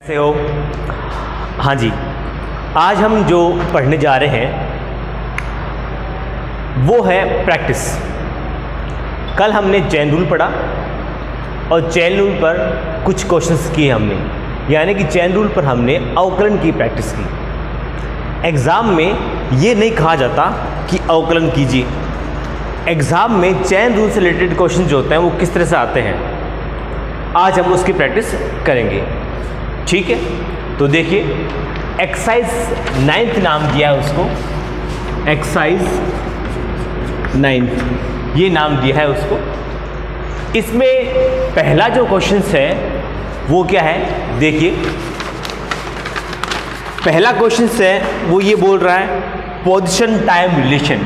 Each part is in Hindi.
कैसे हो? हाँ जी, आज हम जो पढ़ने जा रहे हैं वो है प्रैक्टिस। कल हमने चेन रूल पढ़ा और चेन रूल पर कुछ क्वेश्चंस किए हमने, यानी कि चेन रूल पर हमने अवकलन की प्रैक्टिस की। एग्ज़ाम में ये नहीं कहा जाता कि अवकलन कीजिए। एग्ज़ाम में चेन रूल से रिलेटेड क्वेश्चन जो होते हैं वो किस तरह से आते हैं, आज हम उसकी प्रैक्टिस करेंगे। ठीक है, तो देखिए एक्सरसाइज 9th नाम दिया है उसको, एक्सरसाइज 9th ये नाम दिया है उसको। इसमें पहला जो क्वेश्चन है वो क्या है, देखिए पहला क्वेश्चन है वो ये बोल रहा है position time relation.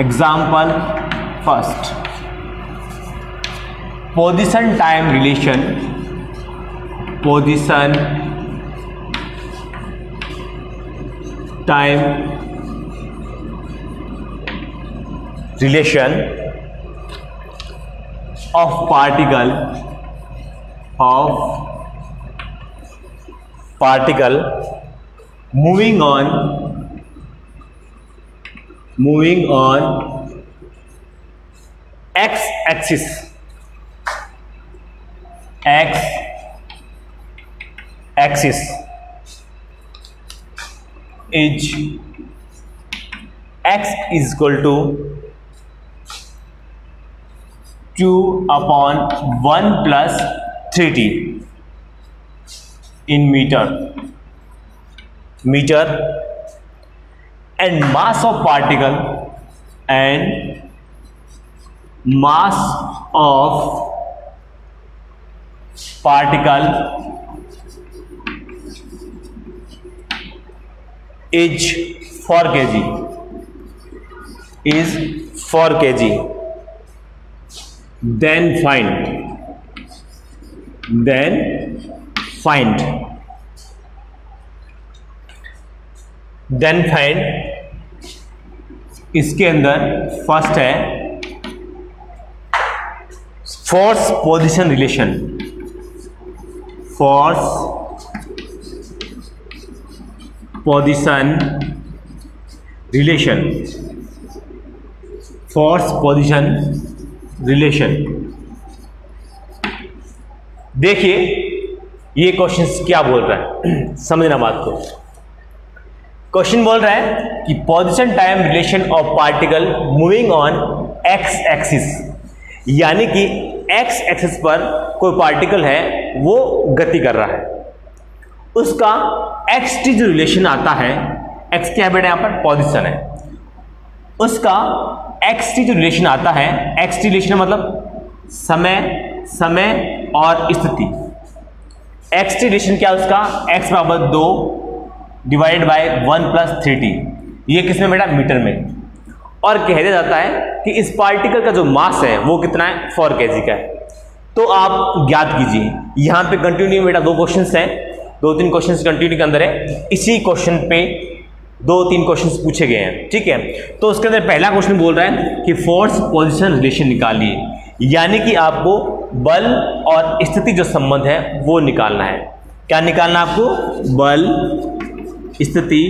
Example first, position time relation, position time relation of particle moving on x axis is x is equal to 2/1 plus 3t in meter and mass of particle is 4 kg. Then find इसके अंदर फर्स्ट है फोर्स पोजीशन रिलेशन। देखिए ये क्वेश्चन क्या बोल रहा है, समझना बात को। क्वेश्चन बोल रहा है कि position time relation of particle moving on x axis, यानी कि एक्स एक्सिस पर कोई पार्टिकल है वो गति कर रहा है, उसका एक्स टी जो रिलेशन आता है, एक्स क्या है बेटा यहाँ पर पोजीशन है, उसका एक्स टी जो रिलेशन आता है, एक्स टी रिलेशन मतलब समय और स्थिति। एक्स टी रिलेशन क्या है उसका, x बराबर 2 डिवाइडेड बाय 1 प्लस 3t, ये किसमें बेटा मीटर में। और कह दिया जाता है कि इस पार्टिकल का जो मास है वो कितना है, 4 kg का है। तो आप ज्ञात कीजिए। यहाँ पे कंटिन्यू बेटा 2 क्वेश्चंस हैं, 2-3 क्वेश्चंस कंटिन्यू के अंदर है, इसी क्वेश्चन पे 2-3 क्वेश्चंस पूछे गए हैं। ठीक है, तो उसके अंदर पहला क्वेश्चन बोल रहा है कि फोर्स पोजीशन रिलेशन निकालिए, यानी कि आपको बल और स्थिति जो संबंध है वो निकालना है। क्या निकालना है आपको, बल स्थिति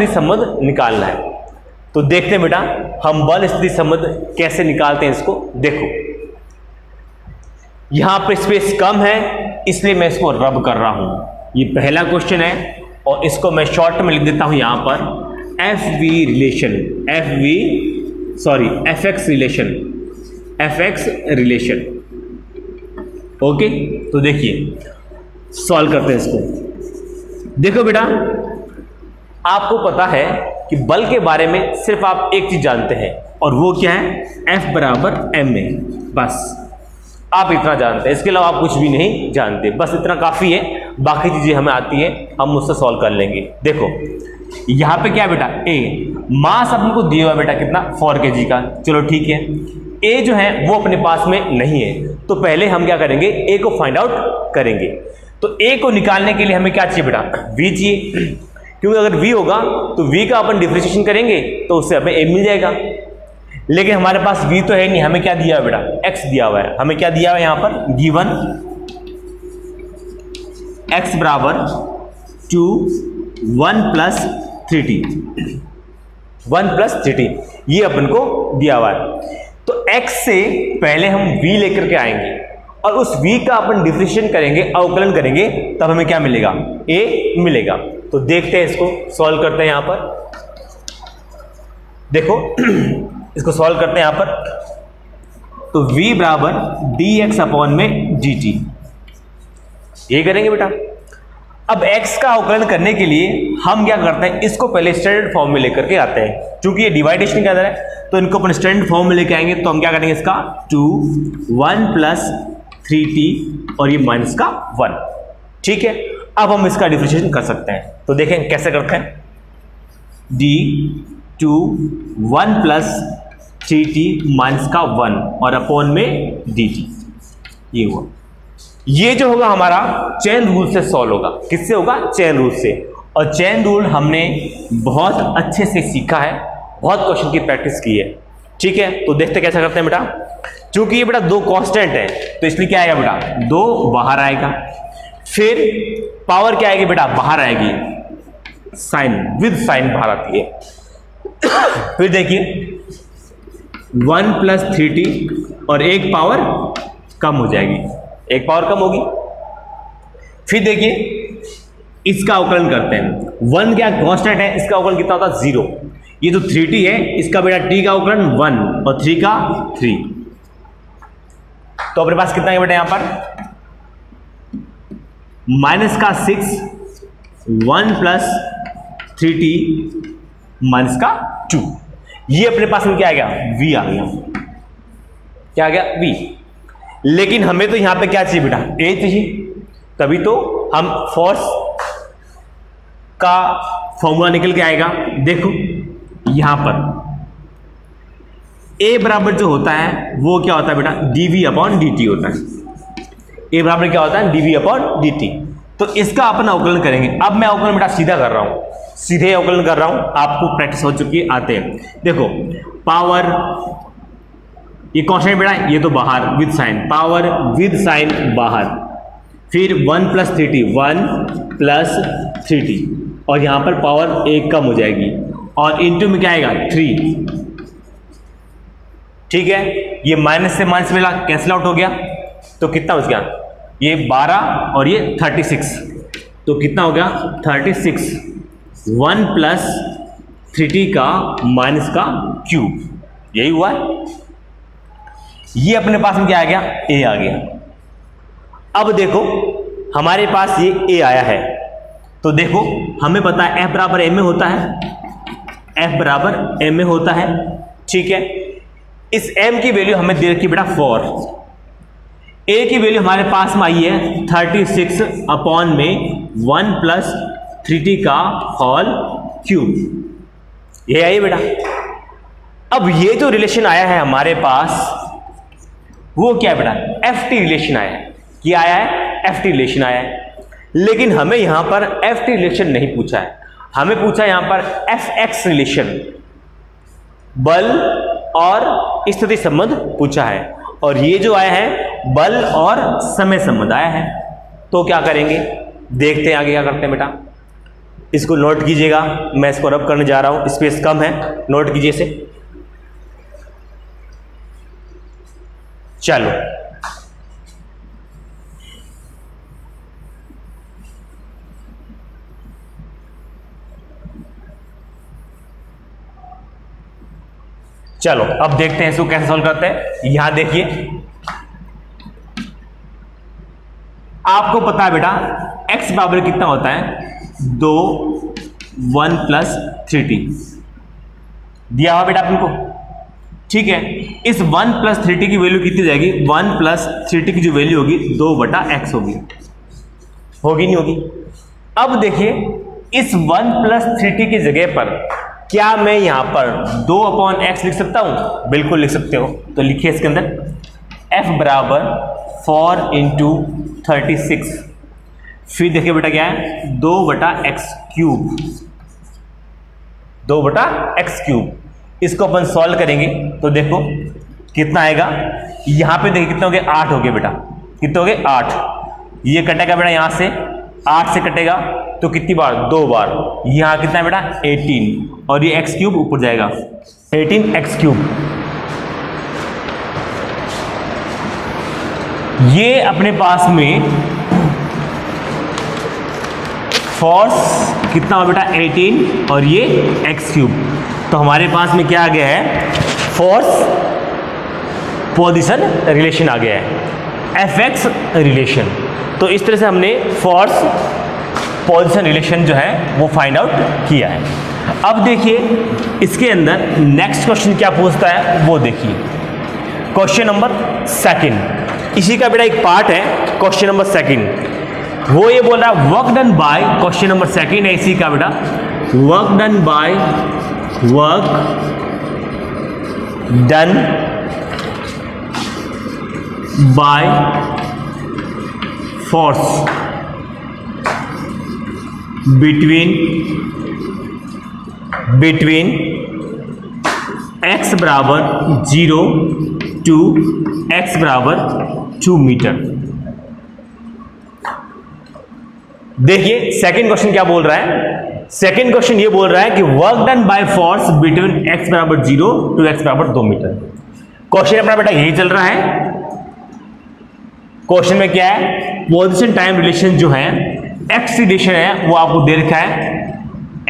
संबंध निकालना है। तो देखते हैं बेटा हम बल स्थिति संबंध कैसे निकालते हैं इसको। देखो यहां पर स्पेस कम है इसलिए मैं इसको रब कर रहा हूं। ये पहला क्वेश्चन है और इसको मैं शॉर्ट में लिख देता हूं यहां पर fx रिलेशन। ओके, तो देखिए सॉल्व करते हैं इसको। देखो बेटा आपको पता है कि बल के बारे में सिर्फ आप एक चीज जानते हैं और वो क्या है, F बराबर ma, बस आप इतना जानते हैं, इसके अलावा आप कुछ भी नहीं जानते, बस इतना काफी है। बाकी चीजें हमें आती है, हम उससे सॉल्व कर लेंगे। देखो यहाँ पे क्या है बेटा, a मास अपन को दिया हुआ बेटा कितना, 4 kg का। चलो ठीक है, a जो है वो अपने पास में नहीं है, तो पहले हम क्या करेंगे, a को फाइंड आउट करेंगे। तो a को निकालने के लिए हमें क्या चाहिए बेटा, v चाहिए, क्योंकि अगर v होगा तो v का अपन डिफरेंशिएशन करेंगे तो उससे हमें a मिल जाएगा। लेकिन हमारे पास v तो है नहीं, हमें क्या दिया हुआ बेटा, x दिया हुआ है। हमें क्या दिया हुआ है यहां पर, गिवन x बराबर 2 1 प्लस 3t, 1 प्लस 3t, ये अपन को दिया हुआ है। तो x से पहले हम v लेकर के आएंगे और उस v का अपन डिफरेंशिएशन करेंगे, अवकलन करेंगे, तब हमें क्या मिलेगा, a मिलेगा। तो देखते हैं, इसको सॉल्व करते हैं। यहां पर देखो इसको सॉल्व करते हैं यहां पर। तो v बराबर dx अपॉन में dt, ये करेंगे बेटा। अब x का अवकलन करने के लिए हम क्या करते हैं, इसको पहले स्टैंडर्ड फॉर्म में लेकर के आते हैं। क्योंकि ये डिवाइडेशन के अंदर है तो इनको अपन स्टैंडर्ड फॉर्म में लेके आएंगे। तो हम क्या करेंगे, इसका 2 1 प्लस 3t और ये माइनस का 1, ठीक है। अब हम इसका डिफरेंशिएशन कर सकते हैं। तो देखें कैसे करते हैं, d2 1 प्लस 3t माइनस का 1 और अपॉन में dt, ये हुआ। ये जो होगा हमारा चेन रूल से सॉल्व होगा। किससे होगा, चेन रूल से। और चेन रूल हमने बहुत अच्छे से सीखा है, बहुत क्वेश्चन की प्रैक्टिस की है, ठीक है। तो देखते कैसा करते हैं बेटा। चूंकि ये बेटा दो कांस्टेंट है तो इसलिए क्या आएगा बेटा, 2 बाहर आएगा, फिर पावर क्या आएगी बेटा, बाहर आएगी, साइन विद साइन बाहर आती है। फिर देखिए 1 प्लस 3t और एक पावर कम हो जाएगी, एक पावर कम होगी। फिर देखिए इसका अवकलन करते हैं। 1 क्या कांस्टेंट है, इसका अवकलन कितना होता है, 0। ये जो 3t है इसका बेटा t का अवकलन 1 और 3 का 3। तो अपने पास कितना है बेटा यहां पर, माइनस का 6 1 प्लस 3t माइनस का 2। ये अपने पास में क्या आ गया, v आ गया। क्या आ गया, v। लेकिन हमें तो यहां पे क्या चाहिए बेटा, a चाहिए। तभी तो हम फोर्स का फॉर्मूला निकल के आएगा। देखो यहां पर a बराबर जो होता है वो क्या होता है बेटा, dv अपॉन dt होता है। a बराबर क्या होता है, dv अपॉन dt। तो इसका अपन अवकलन करेंगे। अब मैं अवकलन बेटा सीधा कर रहा हूं, सीधे अवकलन कर रहा हूं, आपको प्रैक्टिस हो चुकी है, आते हैं। देखो पावर, ये कांस्टेंट बेटा, ये तो बाहर with sign, power with sign बाहर, फिर 1 प्लस 3t 1 प्लस 3t और यहां पर पावर एक कम हो जाएगी और इनटू में क्या आएगा, 3, ठीक है। ये माइनस से माइनस मिला, कैंसिल आउट हो गया, तो कितना बच गया, ये 12 और ये 36, तो कितना हो गया 36। 1 प्लस 3t का माइनस का क्यूब, यही हुआ है। ये अपने पास में क्या आ गया, a आ गया। अब देखो हमारे पास ये a आया है, तो देखो हमें पता है f बराबर m में होता है, f बराबर m में होता है, ठीक है। इस m की वैल्यू हमें दे रखी बेटा 4, a की वैल्यू हमारे पास में आई है 36 अपॉन में 1 प्लस 3t का होल क्यूब, ये आई बेटा। अब ये जो रिलेशन आया है हमारे पास वो क्या है बेटा, ft रिलेशन आया है। क्या आया है, ft रिलेशन आया है। लेकिन हमें यहां पर ft रिलेशन नहीं पूछा है, हमें पूछा है यहां पर fx रिलेशन, बल और स्थिति संबंध पूछा है। और ये जो आया है बल और समय संबंध आया है। तो क्या करेंगे, देखते हैं आगे क्या करते हैं बेटा। इसको नोट कीजिएगा, मैं इसको रब करने जा रहा हूं, स्पेस कम है, नोट कीजिए इसे। चलो चलो अब देखते हैं इसको कैसे सॉल्व करते हैं। यहां देखिए आपको पता है बेटा x बराबर कितना होता है, 2 1 प्लस 3t दिया हुआ बेटा आपको, ठीक है। इस 1 प्लस 3t की वैल्यू कितनी जाएगी, 1 प्लस 3t की जो वैल्यू होगी 2/x होगी, होगी नहीं होगी। अब देखिए इस 1 प्लस 3t की जगह पर क्या मैं यहां पर 2/x लिख सकता हूं, बिल्कुल लिख सकते हो। तो लिखिए इसके अंदर f बराबर 4 × 36, फिर देखिए बेटा क्या है 2/x क्यूब, 2/x क्यूब। इसको अपन सॉल्व करेंगे तो देखो कितना आएगा। यहां पे देखिए कितना हो गया, 8 हो गया बेटा। कितने हो गए, 8। ये कटेगा बेटा यहां से, 8 से कटेगा तो कितनी बार, 2 बार। यहां कितना है बेटा, 18, और ये एक्स क्यूब ऊपर जाएगा, 18x क्यूब। ये अपने पास में फोर्स कितना हो बेटा, 18, और ये एक्स क्यूब। तो हमारे पास में क्या आ गया है, फोर्स पोजीशन रिलेशन आ गया है, एफएक्स रिलेशन। तो इस तरह से हमने फोर्स पोजीशन रिलेशन जो है वो फाइंड आउट किया है। अब देखिए इसके अंदर नेक्स्ट क्वेश्चन क्या पूछता है वो देखिए। क्वेश्चन नंबर 2, इसी का बेटा एक पार्ट है क्वेश्चन नंबर 2। वो ये बोल रहा है work done bye, question number 2 है इसी का बेटा, work done bye, work done by force between x बराबर 0 टू x बराबर 2 मीटर। देखिए सेकंड क्वेश्चन क्या बोल रहा है। सेकंड क्वेश्चन ये बोल रहा है कि work done by force between x बराबर 0 टू x बराबर 2 मीटर। क्वेश्चन अपना बेटा यही चल रहा है। क्वेश्चन में क्या है, पोजीशन टाइम रिलेशन जो है, एक्स रिलेशन है वो आपको दे रखा है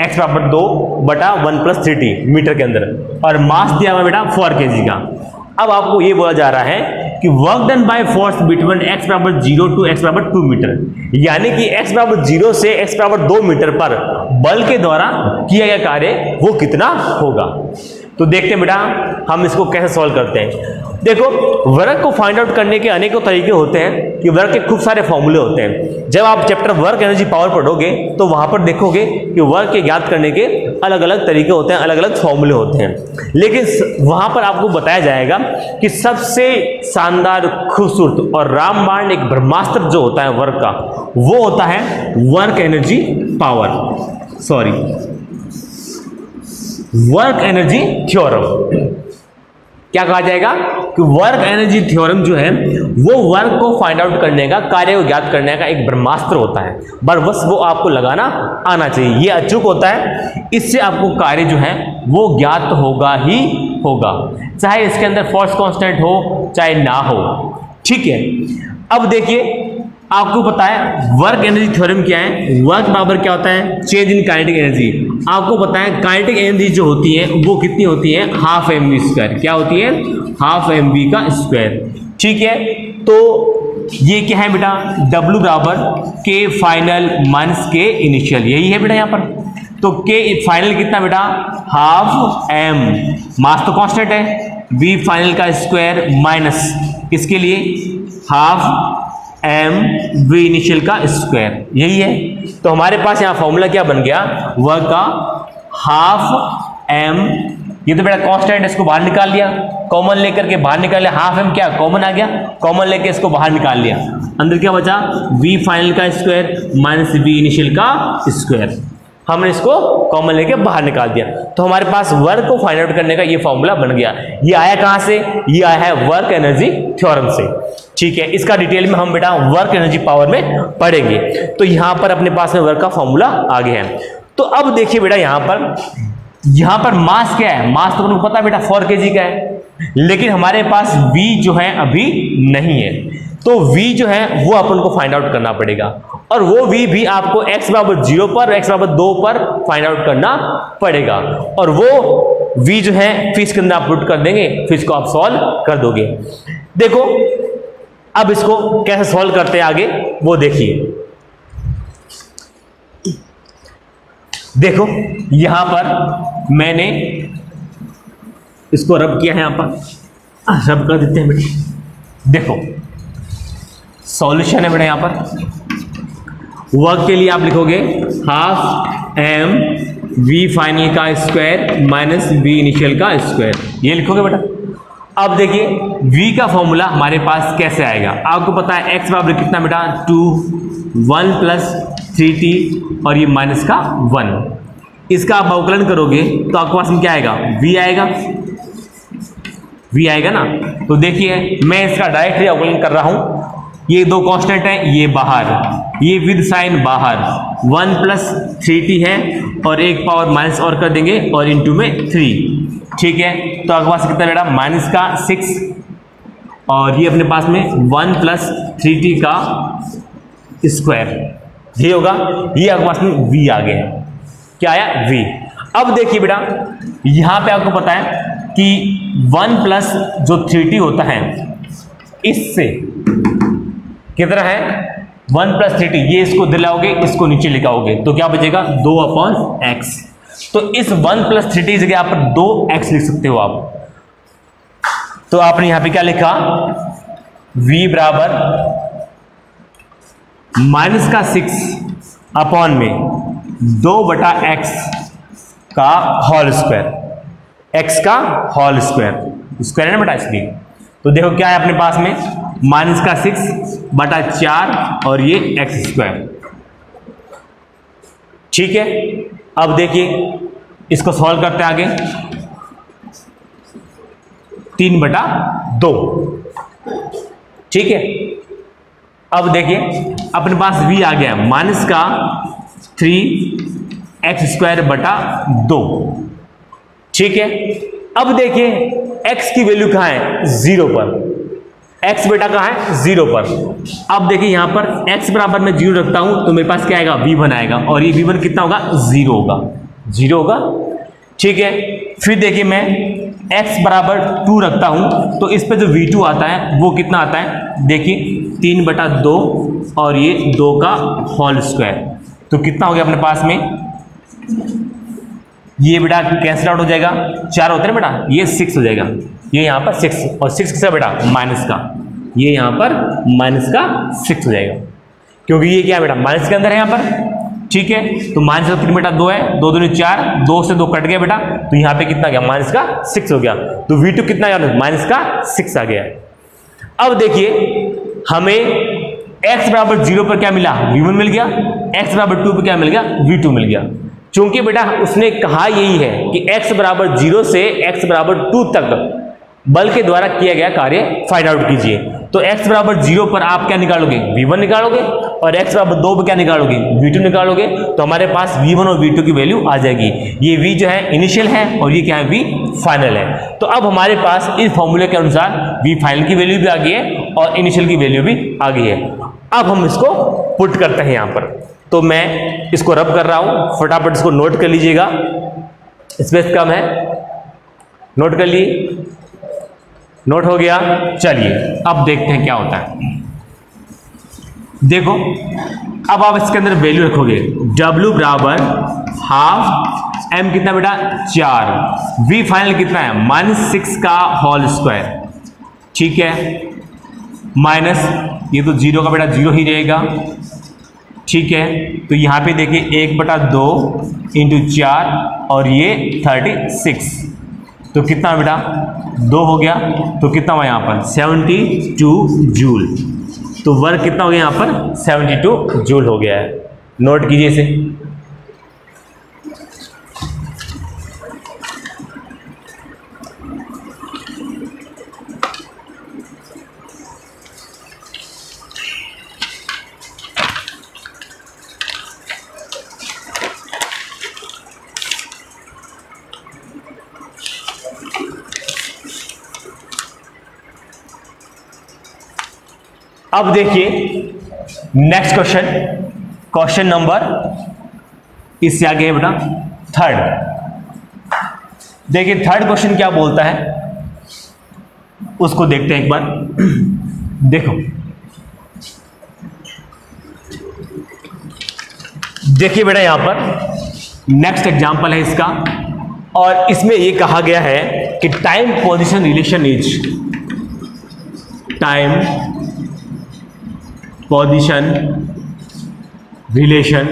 x बराबर 2 बटा 1 + 3t मीटर के अंदर, और मास दिया हुआ बेटा 4 kg का। अब आपको ये बोला जा रहा है कि work done by force between x बराबर 0 टू x बराबर 2 मीटर, यानी कि x बराबर 0 से x बराबर 2 मीटर पर बल के द्वारा किया गया कार्य वो कितना होगा। तो देखते हैं बेटा हम इसको कैसे सॉल्व करते हैं। देखो वर्क को फाइंड आउट करने के अनेकों तरीके होते हैं कि वर्क के खूब सारे फॉर्मूले होते हैं। जब आप चैप्टर वर्क एनर्जी पावर पढ़ोगे तो वहां पर देखोगे कि वर्क के ज्ञात करने के अलग अलग तरीके होते हैं, अलग अलग फॉर्मूले होते हैं। लेकिन वहां पर आपको बताया जाएगा कि सबसे शानदार, खूबसूरत और रामबाण एक ब्रह्मास्त्र जो होता है वर्क का, वो होता है work energy power, work energy theorem. क्या कहा जाएगा कि वर्क एनर्जी थ्योरम जो है वो वर्क को फाइंड आउट करने का, कार्य को ज्ञात करने का एक ब्रह्मास्त्र होता है, बस वो आपको लगाना आना चाहिए। ये अचूक होता है, इससे आपको कार्य जो है वो ज्ञात होगा ही होगा, चाहे इसके अंदर फोर्स कांस्टेंट हो चाहे ना हो। ठीक है, अब देखिए आपको पता है वर्क एनर्जी थ्योरम क्या है। वर्क बराबर क्या होता है, चेंज इन काइनेटिक एनर्जी। आपको पता है काइनेटिक एनर्जी जो होती है वो कितनी होती है, ½ mv²। क्या होती है, ½ mv²। ठीक है, तो ये क्या है बेटा, W बराबर K final minus K initial, यही है बेटा यहाँ पर। तो K फाइनल कितना बेटा, ½ m, मास तो कांस्टेंट है, V फाइनल का स्क्वायर माइनस इसके लिए ½ m V इनिशियल का स्क्वायर, यही है। तो हमारे पास यहाँ फॉर्मूला क्या बन गया, वर्क का ½ m, ये तो बेटा कांस्टेंट है, इसको बाहर निकाल लिया, कॉमन लेकर के बाहर निकाल लिया, ½ m क्या कॉमन आ गया, कॉमन लेके इसको बाहर निकाल लिया, अंदर क्या बचा, V फाइनल का स्क्वायर माइनस V इनिशियल का स्क्वायर, हमने इसको कॉमन लेके बाहर निकाल दिया। तो हमारे पास वर्क को फाइंड आउट करने का ये फॉर्मूला बन गया। ये आया कहां से, ये आया है वर्क एनर्जी थ्योरम से। ठीक है, इसका डिटेल में हम बेटा वर्क एनर्जी पावर में पढ़ेंगे। तो यहां पर अपने पास में वर्क का फॉर्मूला आ गया है। तो अब देखिए बेटा यहां पर मास क्या है, मास तो आपको पता है बेटा 4 kg का है, लेकिन हमारे पास V जो है अभी नहीं है। तो V जो है वो अपन को फाइंड आउट करना पड़ेगा, और वो V भी आपको x बराबर 0 पर, x बराबर 2 पर फाइंड आउट करना पड़ेगा, और वो V जो है फिर इसके अंदर आप पुट कर देंगे, फिर इसको आप सॉल्व कर दोगे। देखो अब इसको कैसे सॉल्व करते हैं आगे वो देखिए। देखो यहां पर मैंने इसको रब किया है, यहां पर रब कर देते हैं बेटा। देखो सॉल्यूशन है बेटा, यहां पर वर्क के लिए आप लिखोगे ½ m V फाइनल का स्क्वायर माइनस V इनिशियल का स्क्वायर, ये लिखोगे बेटा। अब देखिए V का फॉर्मूला हमारे पास कैसे आएगा, आपको पता है x बराबर कितना बेटा 2, 1 + 3t और ये माइनस का 1, इसका आप अवकलन करोगे तो आपके पास में क्या आएगा, v आएगा, v आएगा ना। तो देखिए मैं इसका डायरेक्टली अवकलन कर रहा हूं, ये दो कांस्टेंट है, ये बाहर, ये विद साइन बाहर, 1 प्लस 3t है और एक पावर माइनस और कर देंगे और इनटू में 3, ठीक है। तो आपके पास कितना बेटा, माइनस का 6 और ये अपने पास में 1 प्लस 3t का स्क्वायर, ये होगा, ये आपके पास में v आ गया, क्या आया, v। अब देखिए बेटा यहां पे आपको पता है कि 1 प्लस जो 3t होता है इससे कितना है, 1 प्लस 3t, ये इसको दिलाओगे, इसको नीचे लिखाओगे तो क्या बचेगा, 2/x। तो इस 1 प्लस 3t की जगह आप 2x लिख सकते हो आप। तो आपने यहां पे क्या लिखा, v बराबर माइनस का 6 अपॉन में 2/x का होल स्क्वायर, x का होल स्क्वायर, स्क्वायर है ना बेटा इसलिए। तो देखो क्या है अपने पास में, माइनस का 6/4 और ये x स्क्वायर, ठीक है। अब देखिए इसको सॉल्व करते हैं आगे, 3/2, ठीक है। अब देखिए अपने पास v आ गया माइनस का 3x²/2, ठीक है। अब देखिए x की वैल्यू कहां है, 0 पर, x बेटा कहां है, 0 पर। अब देखिए यहां पर x बराबर में 0 रखता हूं तो मेरे पास क्या आएगा, v1 आएगा और ये v1 कितना होगा, 0 होगा, 0 होगा, ठीक है। फिर देखिए मैं x बराबर 2 रखता हूं तो इस पे जो v2 आता है वो कितना आता है, देखिए 3/2 और ये 2 का होल स्क्वायर, तो कितना हो गया अपने पास में, ये बेटा कैंसिल आउट हो जाएगा, 4 होते हैं बेटा, ये 6 हो जाएगा, ये यहाँ पर 6 और 6 किसका बेटा, माइनस का, ये यहाँ पर माइनस का 6 हो जाएगा क्योंकि ये क्या है बेटा, माइनस के अंदर है यहाँ पर, ठीक है। तो माइनस का 3/2 है, 2 दूनी 4, 2 से 2 कट गया बेटा, तो यहाँ पे कितना गया, माइनस का 6 हो गया। तो v2 कितना गया, माइनस का 6 आ गया। अब देखिए हमें x बराबर 0 पर क्या मिला, v1 मिल गया, x बराबर 2 पर क्या मिल गया, v2 मिल गया। चूंकि बेटा उसने कहा यही है कि x बराबर 0 से x बराबर 2 तक बल के द्वारा किया गया कार्य फाइंड आउट कीजिए। तो x बराबर 0 पर आप क्या निकालोगे, v1 निकालोगे और x बराबर 2 पर क्या निकालोगे, v2 निकालोगे। तो हमारे पास v1 और v2 की वैल्यू आ जाएगी। ये v जो है इनिशियल है और ये क्या है, v फाइनल है। तो अब हमारे पास इस फॉर्मूले के अनुसार v फाइनल की वैल्यू भी आ गई है और इनिशियल की वैल्यू भी आ गई है। अब हम इसको पुट करते हैं यहाँ पर, तो मैं इसको रब कर रहा हूं, फटाफट इसको नोट कर लीजिएगा, स्पेस कम है, नोट कर लिए, नोट हो गया। चलिए अब देखते हैं क्या होता है। देखो अब आप इसके अंदर वैल्यू रखोगे, W बराबर हाफ m कितना बेटा, 4, v फाइनल कितना है, -6 का होल स्क्वायर, ठीक है, माइनस ये तो 0 का बेटा 0 ही रहेगा, ठीक है। तो यहाँ पे देखिए 1/2 × 4 और ये 36, तो कितना बेटा 2 हो गया, तो कितना हुआ यहाँ पर 72 जूल। तो वर्क कितना हो गया यहाँ पर 72 जूल हो गया है। नोट कीजिए इसे। अब देखिए नेक्स्ट क्वेश्चन, क्वेश्चन नंबर इससे आगे है बेटा थर्ड। देखिए थर्ड क्वेश्चन क्या बोलता है उसको देखते हैं एक बार। देखो देखिए बेटा यहां पर नेक्स्ट एग्जांपल है इसका, और इसमें ये कहा गया है कि time position relation is, time position relation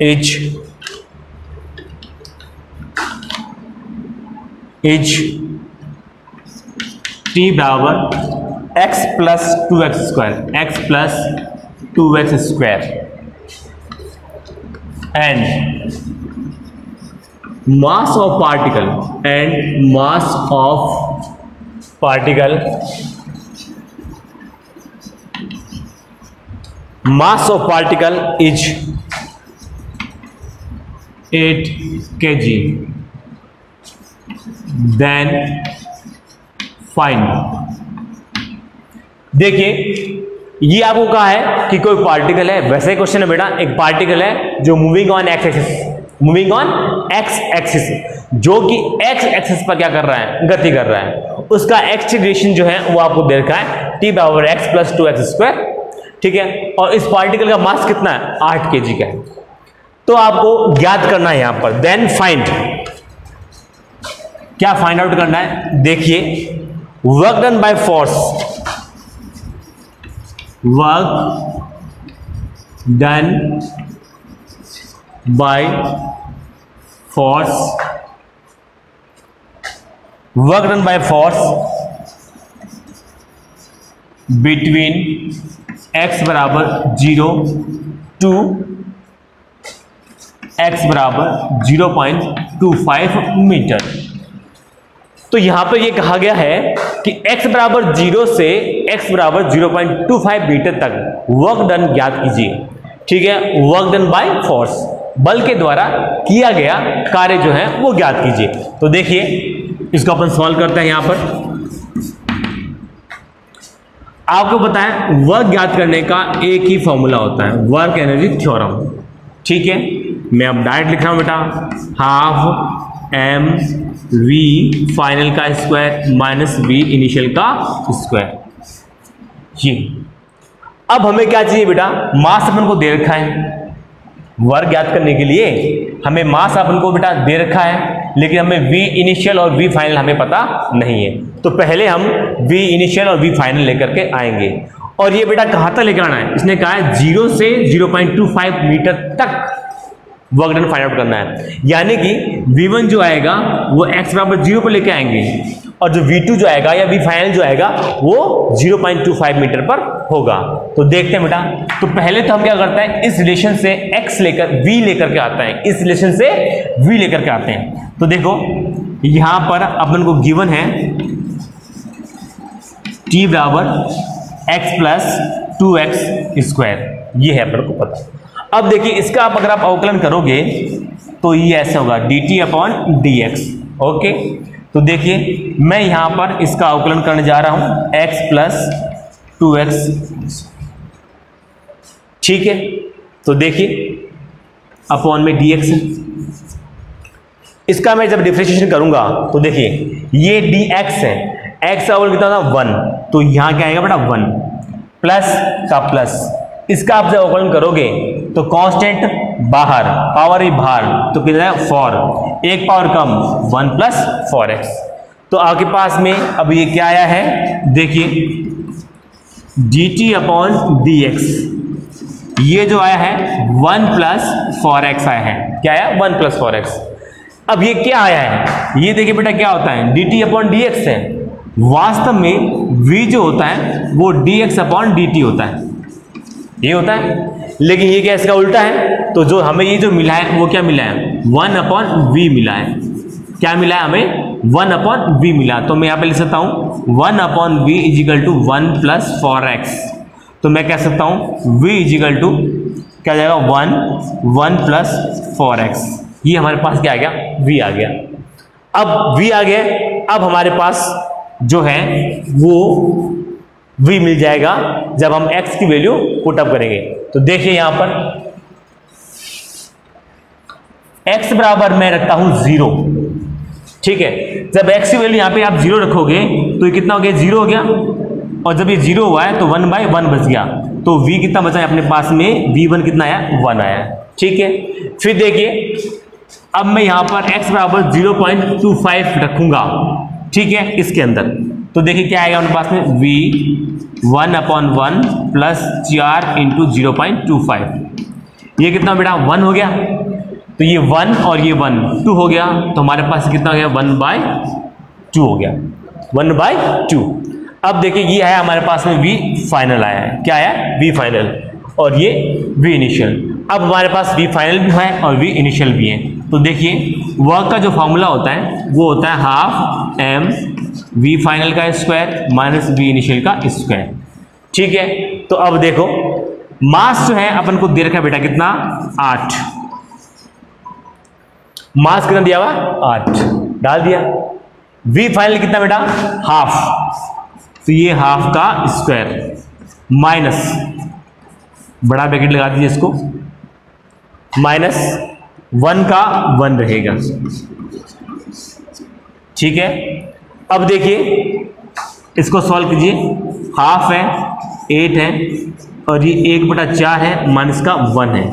is t बराबर x + 2x², x + 2x², and mass of particle is 8 kg, then find। देखिए ये आपको कहा है कि कोई पार्टिकल है, वैसे ही क्वेश्चन है बेटा, एक पार्टिकल है जो मूविंग ऑन एक्स एक्सिस, जो कि एक्स एक्सिस पर क्या कर रहा है, गति कर रहा है। उसका एक्सीलरेशन जो है वो आपको दे रखा है t बराबर x प्लस 2x², ठीक है। और इस पार्टिकल का मास कितना है, 8 kg का है। तो आपको ज्ञात करना है यहां पर, देन फाइंड, क्या फाइंड आउट करना है, देखिए work done by force, between x बराबर 0 टू x बराबर 0.25 मीटर। तो यहां पर यह कहा गया है कि x बराबर 0 से x बराबर 0.25 मीटर तक वर्क डन ज्ञात कीजिए, ठीक है। वर्क डन बाय फोर्स, बल के द्वारा किया गया कार्य जो है वो ज्ञात कीजिए। तो देखिए इसको अपन सॉल्व करते हैं। यहां पर आपको पता है वर्क ज्ञात करने का एक ही फॉर्मूला होता है, वर्क एनर्जी थ्योरम, ठीक है। मैं अब डायरेक्ट लिख रहा हूं बेटा, हाफ एम वी फाइनल का स्क्वायर माइनस वी इनिशियल का स्क्वायर। ये अब हमें क्या चाहिए बेटा, मास अपन को दे रखा है, वर्क ज्ञात करने के लिए हमें मास अपन को बेटा दे रखा है, लेकिन हमें v इनिशियल और v फाइनल हमें पता नहीं है। तो पहले हम v इनिशियल और v फाइनल लेकर के आएंगे। और ये बेटा कहां तक लेकर आना है, इसने कहा है 0 से 0.25 मीटर तक वर्क डन फाइंड आउट करना है। यानी कि v1 जो आएगा वो x बराबर 0 पर लेके आएंगे, और जो v2 जो आएगा या v फाइनल जो आएगा वो 0.25 मीटर पर होगा। तो देखते हैं बेटा, तो पहले तो हम क्या करते हैं, इस रिलेशन से x लेकर v लेकर के आते हैं, इस रिलेशन से v लेकर के आते हैं। तो देखो यहां पर अपन को गिवन है t बराबर x प्लस 2x², ये है अपन को पता। अब देखिए इसका आप अगर आप अवकलन करोगे तो ये ऐसे होगा dt अपॉन dx, ओके। तो देखिए मैं यहां पर इसका अवकलन करने जा रहा हूं x प्लस 2x, ठीक है। तो देखिए अपॉन में dx है, इसका मैं जब डिफरेंशिएशन करूंगा तो देखिए ये dx है, x का अवकलन कितना था 1, तो यहां क्या आएगा बेटा 1 प्लस का प्लस, इसका आप जब अवकलन करोगे तो कांस्टेंट बाहर, पावर ही बाहर, तो कितना है 4, एक पावर कम 1 प्लस 4x। तो आपके पास में अब ये क्या आया है, देखिए dt अपॉन dx, ये जो आया है 1 प्लस 4x आया है, क्या आया 1 प्लस 4x। अब ये क्या आया है, ये देखिए बेटा क्या होता है dt अपॉन dx है, वास्तव में v जो होता है वो dx अपॉन dt होता है, ये होता है। लेकिन ये क्या इसका उल्टा है, तो जो हमें ये जो मिला है वो क्या मिला है 1 अपॉन v मिला है, क्या मिला है हमें 1 अपॉन v मिला। तो मैं यहाँ पे लिख सकता हूँ 1 upon v is equal to 1 plus 4x। तो मैं कह सकता हूँ v इजिकल टू क्या जाएगा 1 प्लस 4x। ये हमारे पास क्या आ गया, v आ गया। अब v आ गया, अब हमारे पास जो है वो v मिल जाएगा जब हम x की वैल्यू पुट अप करेंगे। तो देखिए यहां पर x बराबर मैं रखता हूं 0, ठीक है। जब x की वैल्यू यहां पे आप 0 रखोगे तो ये कितना हो गया 0 हो गया, और जब ये 0 हुआ है तो 1/1 बच गया, तो v कितना बचा है अपने पास में, v1 कितना आया 1 आया, ठीक है। फिर देखिए अब मैं यहां पर x बराबर 0.25 रखूंगा, ठीक है, इसके अंदर। तो देखिए क्या आएगा अपने पास में v 1 अपॉन 1 प्लस 4 इंटू 0.25, ये कितना बेटा 1 हो गया। तो ये 1 और ये 1 2 हो गया, तो हमारे पास कितना हो गया 1/2 हो गया, 1/2। अब देखिए ये है हमारे पास में v फाइनल आया है, क्या आया v फाइनल, और ये v इनिशियल। अब हमारे पास वी फाइनल भी है और वी इनिशियल भी है। तो देखिए वर्क का जो फॉर्मूला होता है वो होता है हाफ एम वी फाइनल का स्क्वायर माइनस वी इनिशियल का स्क्वायर। ठीक है, तो अब देखो मास जो है अपन को दे रखा है बेटा कितना 8, मास कितना दिया हुआ 8 डाल दिया। वी फाइनल कितना बेटा हाफ, तो ये हाफ का स्क्वायर माइनस बड़ा ब्रैकेट लगा दीजिए इसको, माइनस 1 का 1 रहेगा। ठीक है, अब देखिए इसको सॉल्व कीजिए, हाफ है 8 है और ये 1/4 है माइनस का 1 है।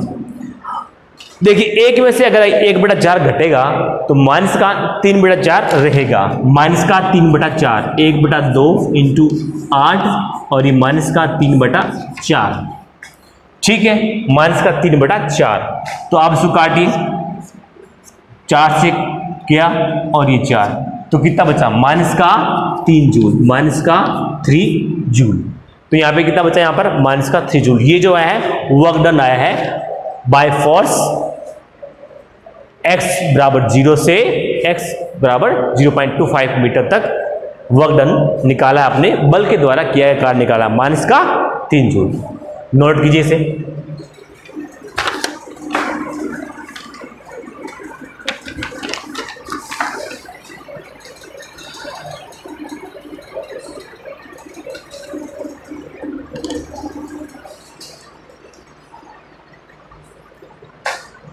देखिए एक में से अगर 1/4 घटेगा तो माइनस का 3/4 रहेगा, माइनस का 3/4 1/2 इंटू 8 और ये माइनस का 3/4। ठीक है, माइनस का 3/4। तो आप इसको काटिए, 4 से किया और ये 4, तो कितना बचा माइनस का 3 जूल, माइनस का 3 जूल। तो यहाँ पे कितना बचा, यहाँ पर माइनस का 3 जूल। ये जो है वर्क डन आया है बाय फोर्स x बराबर 0 से x बराबर 0.25 मीटर तक वर्क डन निकाला आपने, बल के द्वारा किया गया कार्य निकाला, माइनस का 3 जूल। नोट कीजिए इसे।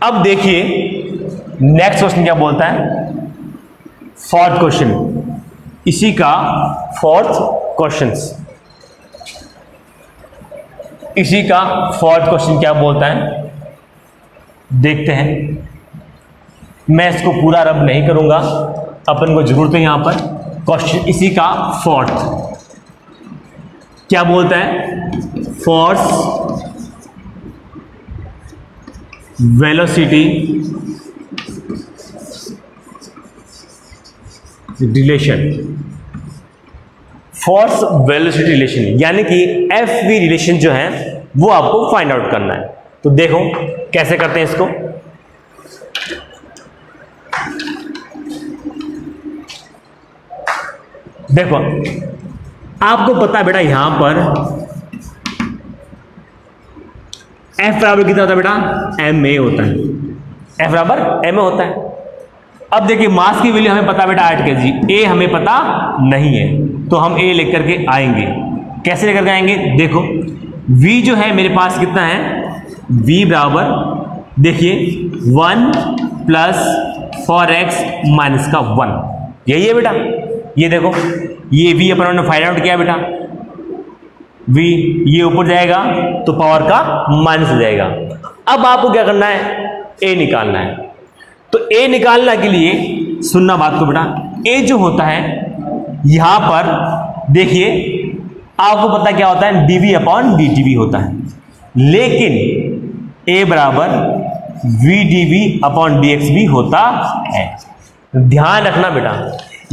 अब देखिए नेक्स्ट क्वेश्चन क्या बोलता है, फोर्थ क्वेश्चन, इसी का फोर्थ क्वेश्चन, इसी का फोर्थ क्वेश्चन क्या बोलता है देखते हैं। मैं इसको पूरा रब नहीं करूंगा, अपन को जरूरत है यहां पर क्वेश्चन इसी का फोर्थ क्या बोलता है, force velocity relation, force velocity relation, यानी कि एफ वी रिलेशन जो है वो आपको फाइंड आउट करना है। तो देखो कैसे करते हैं इसको। देखो आपको पता है बेटा यहां पर एफ बराबर कितना होता है बेटा, एम ए होता है, एफ बराबर एम ए होता है। अब देखिए मास की वैल्यू हमें पता बेटा 8 kg, ए हमें पता नहीं है, तो हम ए लेकर के आएंगे। कैसे लेकर के आएंगे, देखो v जो है मेरे पास कितना है, v बराबर देखिए 1 प्लस 4x माइनस का 1, यही है बेटा। ये देखो ये v अपन ने फाइंड आउट किया बेटा, v ये ऊपर जाएगा तो पावर का माइनस हो जाएगा। अब आपको क्या करना है, a निकालना है। तो a निकालने के लिए सुनना बात को बेटा, a जो होता है यहां पर देखिए आपको पता क्या होता है, dv अपॉन dtv होता है, लेकिन a बराबर v dv अपॉन dx भी होता है। ध्यान रखना बेटा,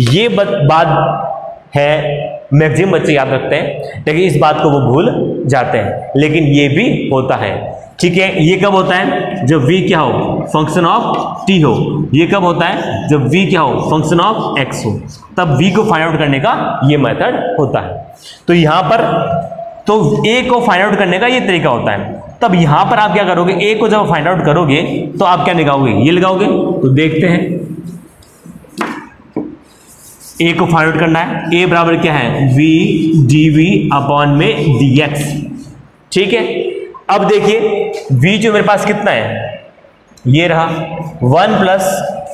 ये बात है मैक्सिमम बच्चे याद रखते हैं, लेकिन इस बात को वो भूल जाते हैं, लेकिन ये भी होता है। ठीक है, ये कब होता है, जब v क्या हो, फंक्शन ऑफ t हो। ये कब होता है, जब v क्या हो, फंक्शन ऑफ x हो, तब v को फाइंड आउट करने का ये मेथड होता है। तो यहां पर तो a को फाइंड आउट करने का ये तरीका होता है। तब यहां पर आप क्या करोगे, a को जब फाइंड आउट करोगे तो आप क्या लगाओगे, ये लगाओगे। तो देखते हैं a को फाइंड आउट करना है, a बराबर क्या है, v dv अपॉन में dx। ठीक है, अब देखिए v जो मेरे पास कितना है, ये रहा 1 प्लस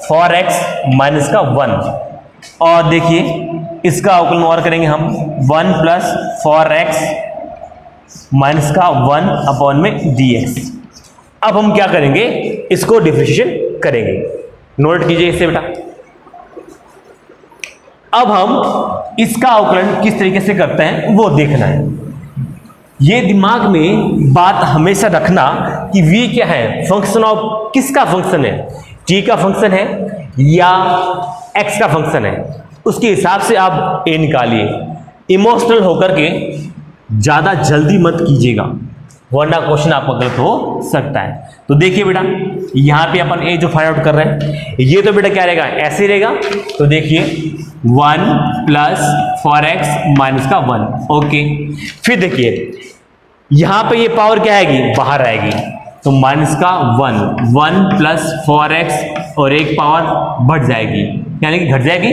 4x माइनस का 1, और देखिए इसका अवकलन और करेंगे हम 1 प्लस 4x माइनस का 1 अपॉन में dx। अब हम क्या करेंगे, इसको डिफरेंशिएशन करेंगे। नोट कीजिए इसे बेटा। अब हम इसका अवकलन किस तरीके से करते हैं वो देखना है। ये दिमाग में बात हमेशा रखना कि v क्या है, फंक्शन ऑफ किसका फंक्शन है, t का फंक्शन है या x का फंक्शन है, उसके हिसाब से आप a निकालिए। इमोशनल होकर के ज़्यादा जल्दी मत कीजिएगा, वरना क्वेश्चन आपका गलत हो सकता है। तो देखिए बेटा, यहाँ पे अपन ए जो फाइंड आउट कर रहे हैं, ये तो बेटा क्या रहेगा, ऐसे रहेगा। तो देखिए 1 प्लस 4x माइनस का 1, ओके। फिर देखिए यहाँ पे ये पावर क्या आएगी, बाहर आएगी, तो माइनस का 1 प्लस 4x और एक पावर बढ़ जाएगी, यानी कि घट जाएगी,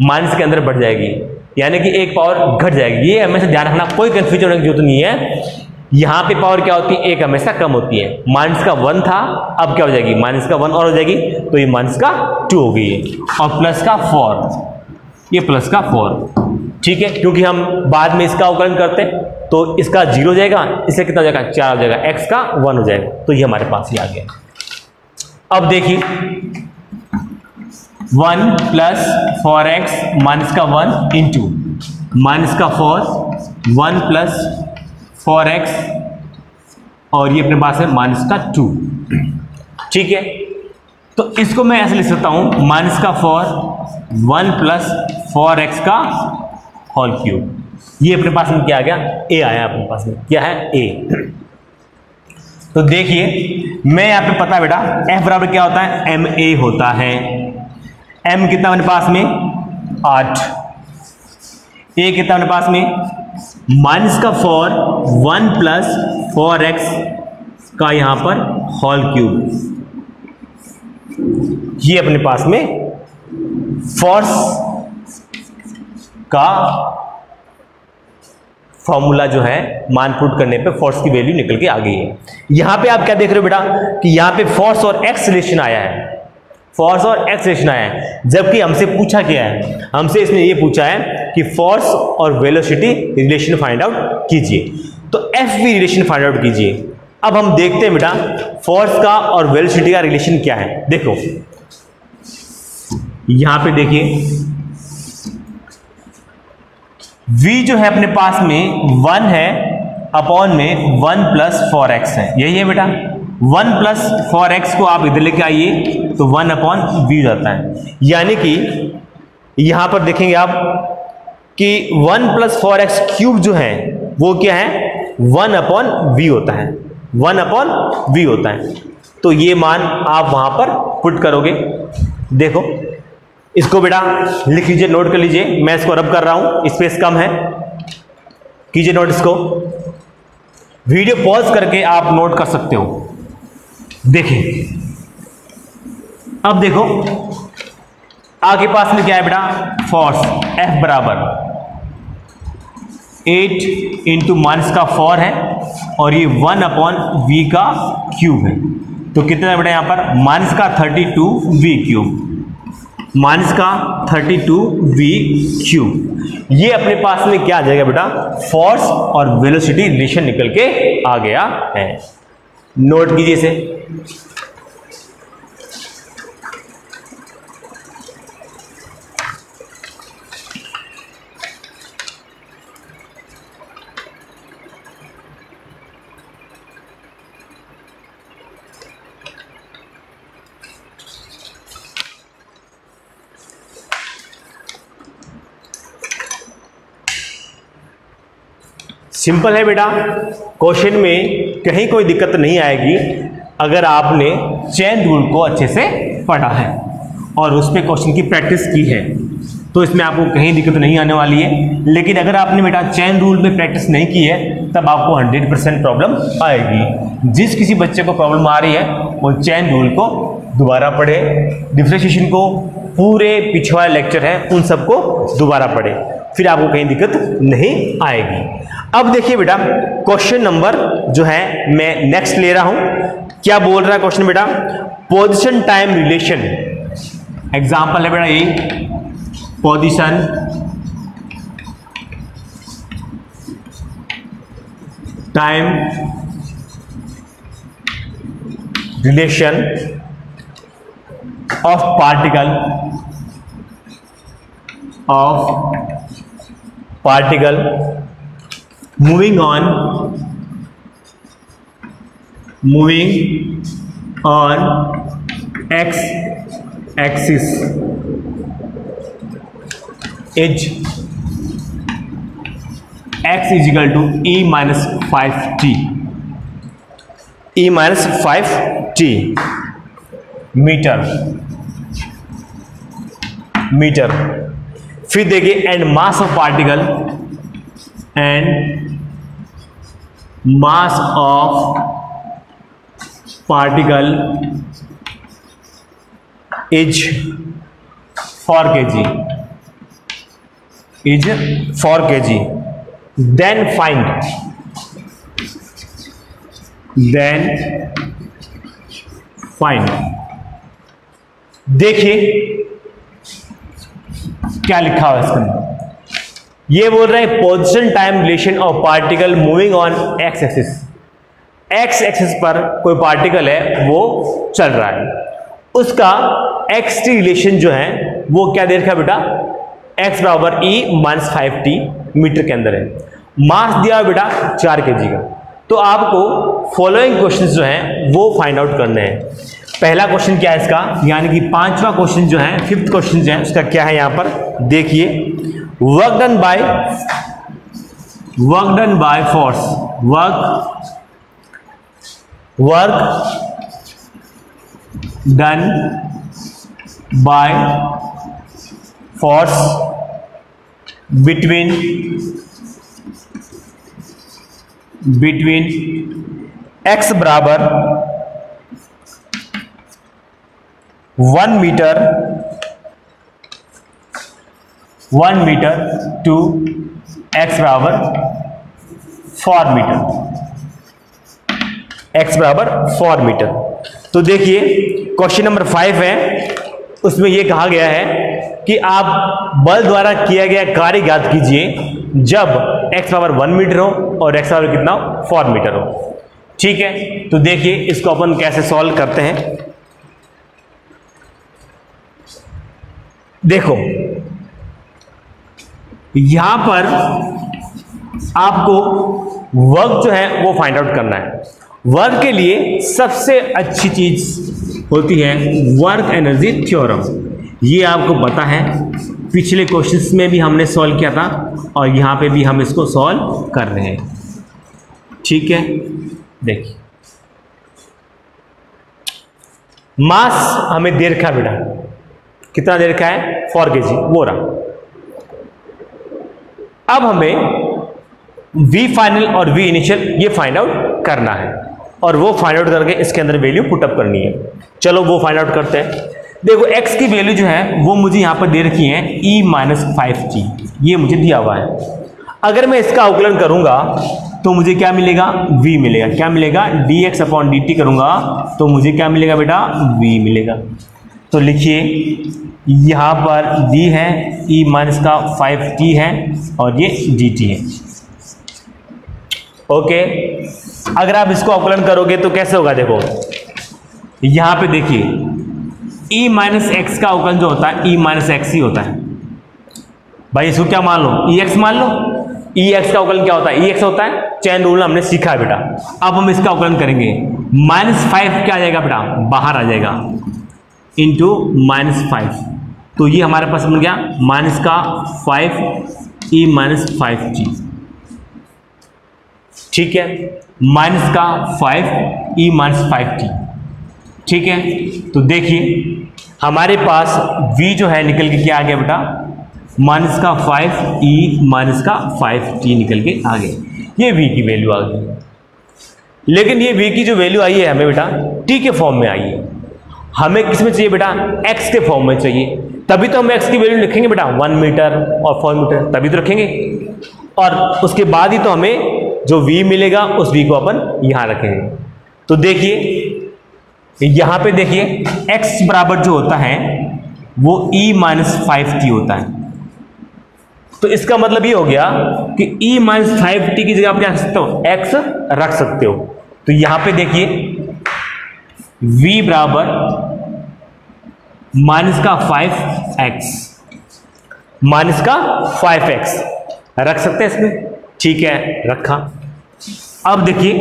माइनस के अंदर बढ़ जाएगी, यानी कि एक पावर घट जाएगी। ये हमेशा ध्यान रखना, कोई कंफ्यूजन होने की जरूरत नहीं है। यहाँ पे पावर क्या होती है, एक हमेशा कम होती है। माइनस का 1 था, अब क्या हो जाएगी, माइनस का 1 और हो जाएगी, तो ये माइनस का 2 हो गई है, और प्लस का 4, ये प्लस का 4, ठीक है। क्योंकि हम बाद में इसका अवकलन करते हैं तो इसका 0 हो जाएगा, इससे कितना हो जाएगा, 4 हो जाएगा, x का 1 हो जाएगा, तो ये हमारे पास ही आ गया। अब देखिए 1 प्लस 4x माइनस का 1 इंटू माइनस का 4, 1 प्लस 4x और ये अपने पास है माइनस का 2, ठीक है। तो इसको मैं ऐसे लिख सकता हूं, माइनस का 4 1 प्लस 4x का होल क्यूब। ये अपने पास में क्या आ गया, a आया अपने पास में, क्या है, a। तो देखिए मैं यहाँ पे पता है बेटा, f बराबर क्या होता है, ma होता है। m कितना अपने पास में, 8, a कितना अपने पास में, माइनस का 4 1 प्लस 4x का यहां पर होल क्यूब। ये अपने पास में फोर्स का फॉर्मूला जो है, मान पुट करने पे फोर्स की वैल्यू निकल के आ गई है। यहां पे आप क्या देख रहे हो बेटा, कि यहां पे फोर्स और एक्स रिलेशन आया है, फोर्स और एक्स रिलेशन आया है, जबकि हमसे पूछा क्या है, हमसे इसने ये पूछा है कि फोर्स और वेलोसिटी रिलेशन फाइंड आउट कीजिए, तो F V relation find out कीजिए। अब हम देखते हैं बेटा फोर्स का और वेलोसिटी का रिलेशन क्या है। देखो यहां पे देखिए v जो है अपने पास में 1 है, अपॉन में 1 प्लस 4x है, यही है बेटा। 1 प्लस 4x को आप इधर लेके आइए तो 1 अपॉन v जाता है, यानी कि यहां पर देखेंगे आप कि 1 प्लस 4x क्यूब जो है वो क्या है, 1 अपॉन v होता है, 1 अपॉन v होता है। तो ये मान आप वहां पर पुट करोगे। देखो इसको बेटा लिख लीजिए, नोट कर लीजिए, मैं इसको रब कर रहा हूं, स्पेस कम है, कीजिए नोट इसको। वीडियो पॉज करके आप नोट कर सकते हो। देखिए अब देखो आपके पास में क्या है बेटा, फोर्स F बराबर 8 इंटू माइनस का 4 है, और ये 1 अपॉन v का क्यूब है। तो कितना है बेटा यहाँ पर, माइनस का 32v क्यूब, माइनस का 32v क्यूब। ये अपने पास में क्या आ जाएगा बेटा, फोर्स और वेलोसिटी रिलेशन निकल के आ गया है। नोट कीजिए इसे। सिंपल है बेटा, क्वेश्चन में कहीं कोई दिक्कत नहीं आएगी अगर आपने चेन रूल को अच्छे से पढ़ा है और उस पर क्वेश्चन की प्रैक्टिस की है, तो इसमें आपको कहीं दिक्कत नहीं आने वाली है। लेकिन अगर आपने बेटा चेन रूल में प्रैक्टिस नहीं की है तब आपको 100% प्रॉब्लम आएगी। जिस किसी बच्चे को प्रॉब्लम आ रही है वो चेन रूल को दोबारा पढ़े, डिफरेंशिएशन को पूरे पीछे वाले लेक्चर हैं उन सबको दोबारा पढ़े, फिर आपको कहीं दिक्कत नहीं आएगी। अब देखिए बेटा क्वेश्चन नंबर जो है मैं नेक्स्ट ले रहा हूं। क्या बोल रहा है क्वेश्चन बेटा, पोजीशन टाइम रिलेशन। एग्जांपल है बेटा ये, position time relation of particle moving on x axis is x is equal to e minus 5t। E minus 5t metre. फिर देखिए and mass of particle is 4 kg then find देखिए क्या लिखा हुआ है इसके अंदर। ये बोल रहा है position time relation of particle moving on x axis पर कोई पार्टिकल है वो चल रहा है, उसका एक्स टी रिलेशन जो है वो क्या दे रखा है बेटा, x बराबर e माइनस 5t मीटर के अंदर है। मास दिया है बेटा 4 kg का। तो आपको फॉलोइंग क्वेश्चंस जो हैं वो फाइंड आउट करने हैं। पहला क्वेश्चन क्या है इसका, यानी कि 5वां क्वेश्चन जो है, 5th क्वेश्चन जो है उसका क्या है, यहां पर देखिए work done by force, work done by force between x बराबर 1 मीटर टू x बराबर 4 मीटर। तो देखिए क्वेश्चन नंबर 5 है, उसमें यह कहा गया है कि आप बल द्वारा किया गया कार्य ज्ञात कीजिए जब x बराबर 1 मीटर हो और x बराबर कितना 4 मीटर हो। ठीक है, तो देखिए इसको अपन कैसे सॉल्व करते हैं। देखो यहां पर आपको वर्क जो है वो फाइंड आउट करना है। वर्क के लिए सबसे अच्छी चीज होती है वर्क एनर्जी थ्योरम। ये आपको पता है, पिछले क्वेश्चंस में भी हमने सॉल्व किया था और यहां पे भी हम इसको सॉल्व कर रहे हैं। ठीक है, देखिए मास हमें दे रखा है बेटा, कितना दे रखा है 4 kg वो रहा। अब हमें V फाइनल और V इनिशियल ये फाइंड आउट करना है और वो फाइंड आउट करके इसके अंदर वैल्यू पुटअप करनी है। चलो वो फाइंड आउट करते हैं। देखो x की वैल्यू जो है वो मुझे यहां पर दे रखी है e माइनस 5t, ये मुझे दिया हुआ है। अगर मैं इसका अवकलन करूंगा तो मुझे क्या मिलेगा, v मिलेगा। क्या मिलेगा, dx अपॉन dt करूंगा तो मुझे क्या मिलेगा बेटा, v मिलेगा। तो लिखिए यहां पर v है, e माइनस का 5t है और ये dt है। ओके, अगर आप इसको अवकलन करोगे तो कैसे होगा, देखो यहां पे देखिए e माइनस एक्स का अवकलन जो होता है e माइनस एक्स ही होता है। भाई इसको क्या मान लो, ex मान लो। ex का अवकलन क्या होता है, ex होता है, चेन रूल हमने सीखा है बेटा। अब हम इसका अवकलन करेंगे, -5 क्या आ जाएगा बेटा, बाहर आ जाएगा, इंटू -5। तो ये हमारे पास मिल गया माइनस का 5 e माइनस 5t। ठीक है, माइनस का 5 e माइनस 5t। ठीक है, तो देखिए हमारे पास v जो है निकल के क्या आ गया बेटा, माइनस का 5 e माइनस का 5t निकल के आ गया। ये v की वैल्यू आ गई, लेकिन ये v की जो वैल्यू आई है हमें बेटा t के फॉर्म में आई है। हमें किस में चाहिए बेटा, x के फॉर्म में चाहिए। तभी तो हम x की वैल्यू लिखेंगे बेटा 1 मीटर और 4 मीटर, तभी तो रखेंगे। और उसके बाद ही तो हमें जो v मिलेगा उस v को अपन यहां रखेंगे। तो देखिए यहां पे देखिए x बराबर जो होता है वो e माइनस 5t होता है। तो इसका मतलब ये हो गया कि e माइनस 5t की जगह आप क्या रख सकते हो, x रख सकते हो। तो यहां पे देखिए v बराबर माइनस का 5x, माइनस का 5x रख सकते हैं इसमें। ठीक है, रखा। अब देखिए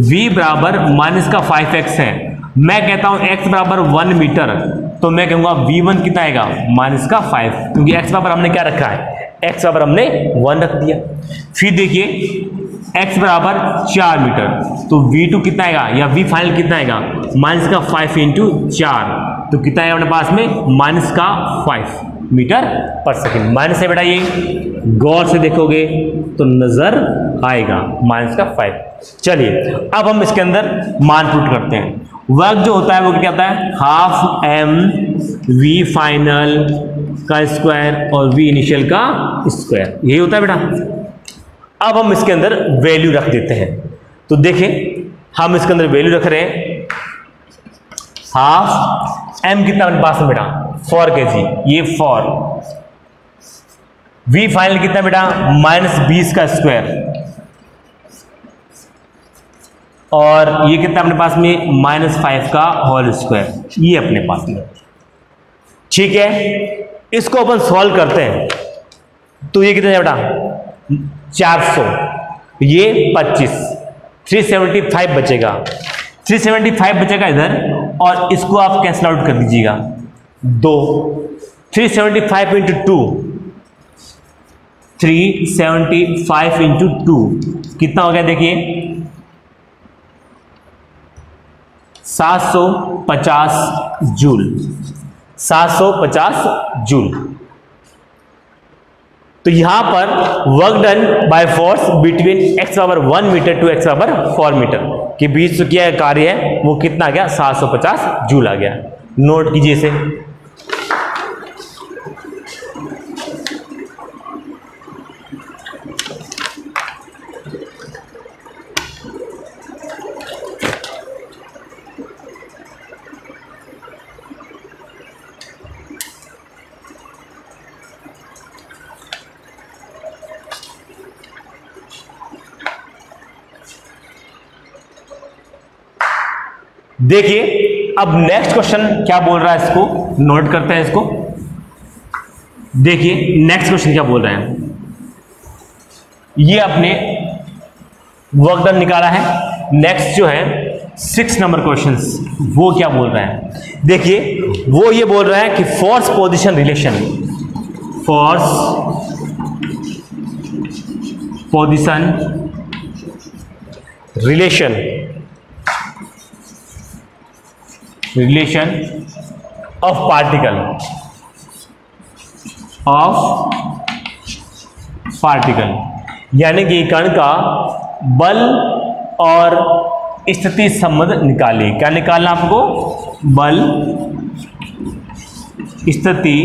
v बराबर माइनस का 5x है, मैं कहता हूं x बराबर 1 मीटर, तो मैं कहूंगा v1 कितना आएगा, माइनस का 5, क्योंकि x बराबर हमने क्या रखा है, x बराबर हमने 1 रख दिया। फिर देखिए x बराबर 4 मीटर, तो v2 कितना आएगा या v फाइनल कितना आएगा, माइनस का 5 इंटू 4, तो कितना आएगा अपने पास में माइनस का 5 मीटर पर सेकेंड। माइनस है बेटा, ये गौर से देखोगे तो नजर आएगा माइनस का 5। चलिए अब हम इसके अंदर मान पुट करते हैं। वर्क जो होता है वो क्या होता है, हाफ एम वी फाइनल का स्क्वायर और वी इनिशियल का स्क्वायर, यही होता है बेटा। अब हम इसके अंदर वैल्यू रख देते हैं, तो देखें हम इसके अंदर वैल्यू रख रहे हैं, हाफ एम कितना अपने पास में बेटा 4 kg, ये 4, वी फाइनल कितना बेटा -20 का स्क्वायर, और ये कितना अपने पास में -5 का होल स्क्वायर, ये अपने पास में। ठीक है, इसको अपन सॉल्व करते हैं, तो ये कितना है बेटा 400, ये 25, 375 बचेगा, 375 बचेगा इधर, और इसको आप कैंसिल आउट कर दीजिएगा 2, 375 इंटू 2, 375 इंटू 2 कितना हो गया देखिए 750 जूल, 750 जूल। तो यहां पर work done by force between x power 1 metre to x power 4 metre के बीच जो किया कार्य है वो कितना आ गया 750 जूल आ गया। नोट कीजिए इसे। देखिए अब नेक्स्ट क्वेश्चन क्या बोल रहा है, इसको नोट करते हैं इसको। देखिए नेक्स्ट क्वेश्चन क्या बोल रहे हैं, ये अपने वर्क डन निकाला है। नेक्स्ट जो है 6 नंबर क्वेश्चन वो क्या बोल रहा है, देखिए वो ये बोल रहा है कि force position relation, force position relation of particle, यानी कि कण का बल और स्थिति संबंध निकालिए। क्या निकालना आपको, बल स्थिति